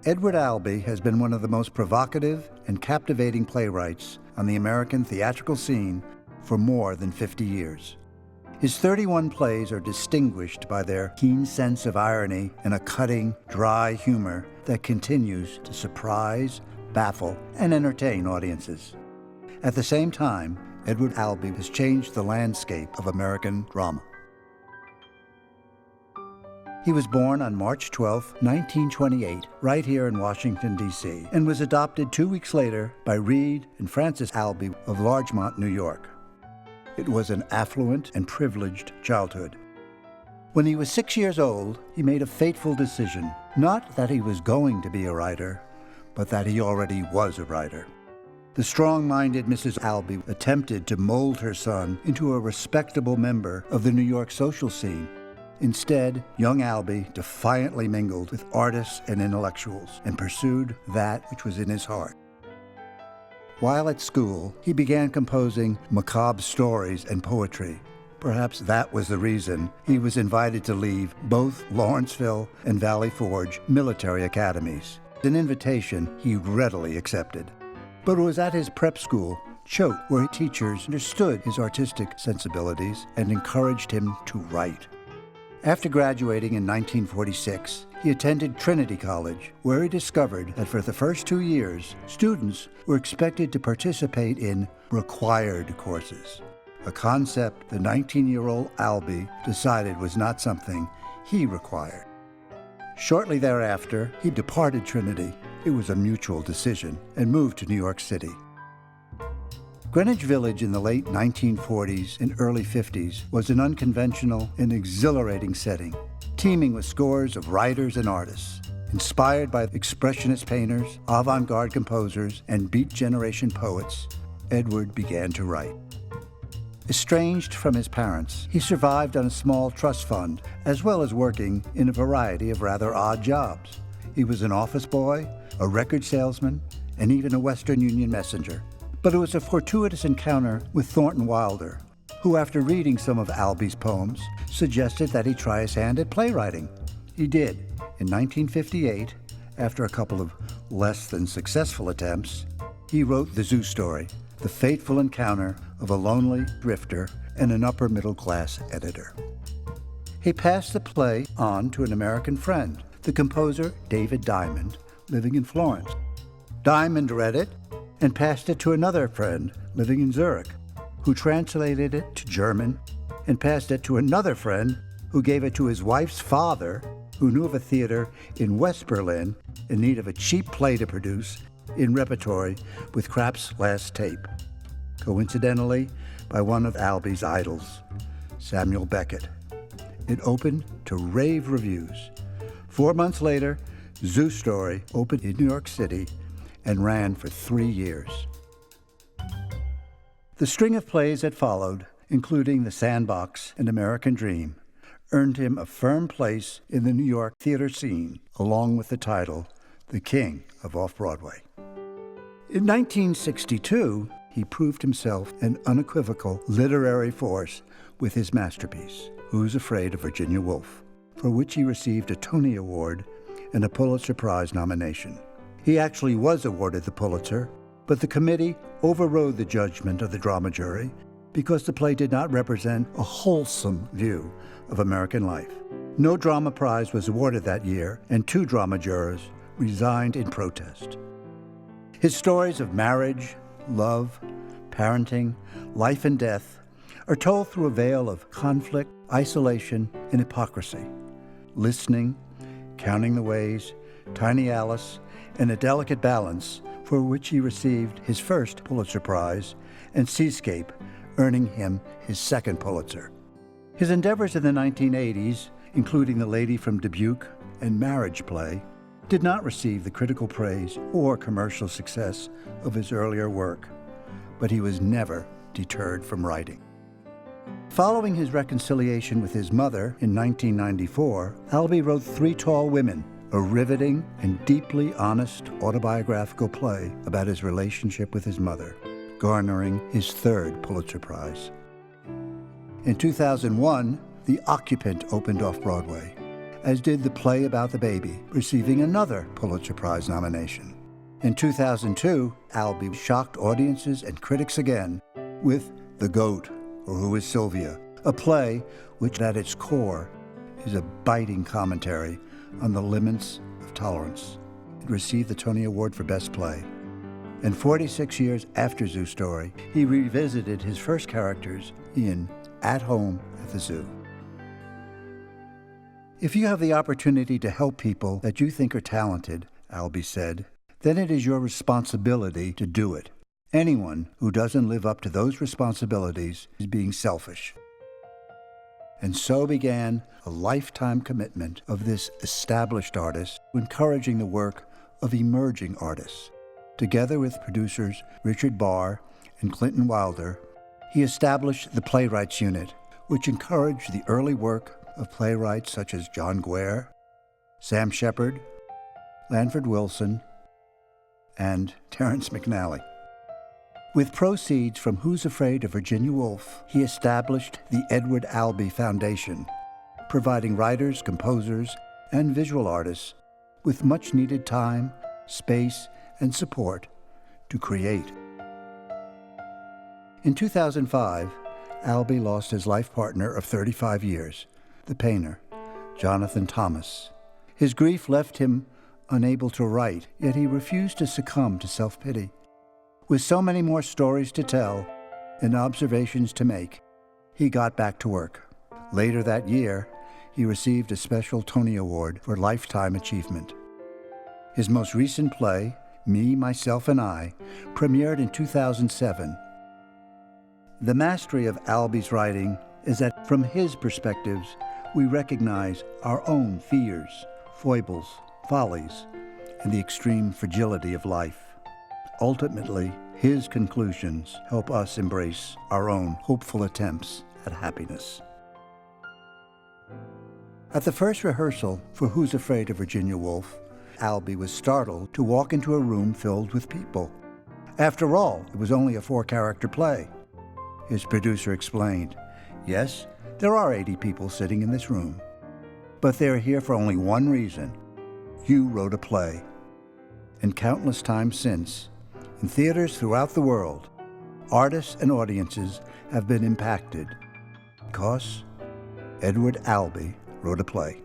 Edward Albee has been one of the most provocative and captivating playwrights on the American theatrical scene for more than 50 years. His 31 plays are distinguished by their keen sense of irony and a cutting, dry humor that continues to surprise, baffle, and entertain audiences. At the same time, Edward Albee has changed the landscape of American drama. He was born on March 12, 1928, right here in Washington, D.C., and was adopted 2 weeks later by Reed and Frances Albee of Larchmont, New York. It was an affluent and privileged childhood. When he was 6 years old, he made a fateful decision, not that he was going to be a writer, but that he already was a writer. The strong-minded Mrs. Albee attempted to mold her son into a respectable member of the New York social scene. Instead, young Albee defiantly mingled with artists and intellectuals and pursued that which was in his heart. While at school, he began composing macabre stories and poetry. Perhaps that was the reason he was invited to leave both Lawrenceville and Valley Forge military academies, an invitation he readily accepted. But it was at his prep school, Choate, where teachers understood his artistic sensibilities and encouraged him to write. After graduating in 1946, he attended Trinity College, where he discovered that for the first 2 years, students were expected to participate in required courses, a concept the 19-year-old Albee decided was not something he required. Shortly thereafter, he departed Trinity. It was a mutual decision, and moved to New York City. Greenwich Village in the late 1940s and early 50s was an unconventional and exhilarating setting, teeming with scores of writers and artists. Inspired by expressionist painters, avant-garde composers, and Beat Generation poets, Edward began to write. Estranged from his parents, he survived on a small trust fund, as well as working in a variety of rather odd jobs. He was an office boy, a record salesman, and even a Western Union messenger. But it was a fortuitous encounter with Thornton Wilder, who, after reading some of Albee's poems, suggested that he try his hand at playwriting. He did. In 1958, after a couple of less than successful attempts, he wrote The Zoo Story, the fateful encounter of a lonely drifter and an upper-middle-class editor. He passed the play on to an American friend, the composer David Diamond, living in Florence. Diamond read it and passed it to another friend living in Zurich, who translated it to German and passed it to another friend who gave it to his wife's father, who knew of a theater in West Berlin in need of a cheap play to produce in repertory with Krapp's last tape, coincidentally by one of Albee's idols, Samuel Beckett. It opened to rave reviews. 4 months later, Zoo Story opened in New York City and ran for 3 years. The string of plays that followed, including The Sandbox and American Dream, earned him a firm place in the New York theater scene, along with the title, The King of Off-Broadway. In 1962, he proved himself an unequivocal literary force with his masterpiece, Who's Afraid of Virginia Woolf, for which he received a Tony Award and a Pulitzer Prize nomination. He actually was awarded the Pulitzer, but the committee overrode the judgment of the drama jury because the play did not represent a wholesome view of American life. No drama prize was awarded that year, and 2 drama jurors resigned in protest. His stories of marriage, love, parenting, life and death are told through a veil of conflict, isolation, and hypocrisy. Listening, Counting the Ways, Tiny Alice, and A Delicate Balance, for which he received his first Pulitzer Prize, and Seascape, earning him his second Pulitzer. His endeavors in the 1980s, including The Lady from Dubuque and Marriage Play, did not receive the critical praise or commercial success of his earlier work, but he was never deterred from writing. Following his reconciliation with his mother in 1994, Albee wrote Three Tall Women, a riveting and deeply honest autobiographical play about his relationship with his mother, garnering his third Pulitzer Prize. In 2001, The Occupant opened off-Broadway, as did the play about the baby, receiving another Pulitzer Prize nomination. In 2002, Albee shocked audiences and critics again with The Goat, or Who is Sylvia, a play which at its core is a biting commentary on the limits of tolerance. It received the Tony Award for Best Play. And 46 years after Zoo Story, he revisited his first characters in At Home at the Zoo. If you have the opportunity to help people that you think are talented, Albee said, then it is your responsibility to do it. Anyone who doesn't live up to those responsibilities is being selfish. And so began a lifetime commitment of this established artist to encouraging the work of emerging artists. Together with producers Richard Barr and Clinton Wilder, he established the Playwrights Unit, which encouraged the early work of playwrights such as John Guare, Sam Shepard, Lanford Wilson, and Terrence McNally. With proceeds from Who's Afraid of Virginia Woolf, he established the Edward Albee Foundation, providing writers, composers, and visual artists with much-needed time, space, and support to create. In 2005, Albee lost his life partner of 35 years, the painter, Jonathan Thomas. His grief left him unable to write, yet he refused to succumb to self-pity. With so many more stories to tell and observations to make, he got back to work. Later that year, he received a special Tony Award for Lifetime Achievement. His most recent play, Me, Myself, and I, premiered in 2007. The mastery of Albee's writing is that from his perspectives, we recognize our own fears, foibles, follies, and the extreme fragility of life. Ultimately, his conclusions help us embrace our own hopeful attempts at happiness. At the first rehearsal for Who's Afraid of Virginia Woolf, Albee was startled to walk into a room filled with people. After all, it was only a 4-character play. His producer explained, "Yes, there are 80 people sitting in this room, but they're here for only one reason. You wrote a play." And countless times since, in theaters throughout the world, artists and audiences have been impacted because Edward Albee wrote a play.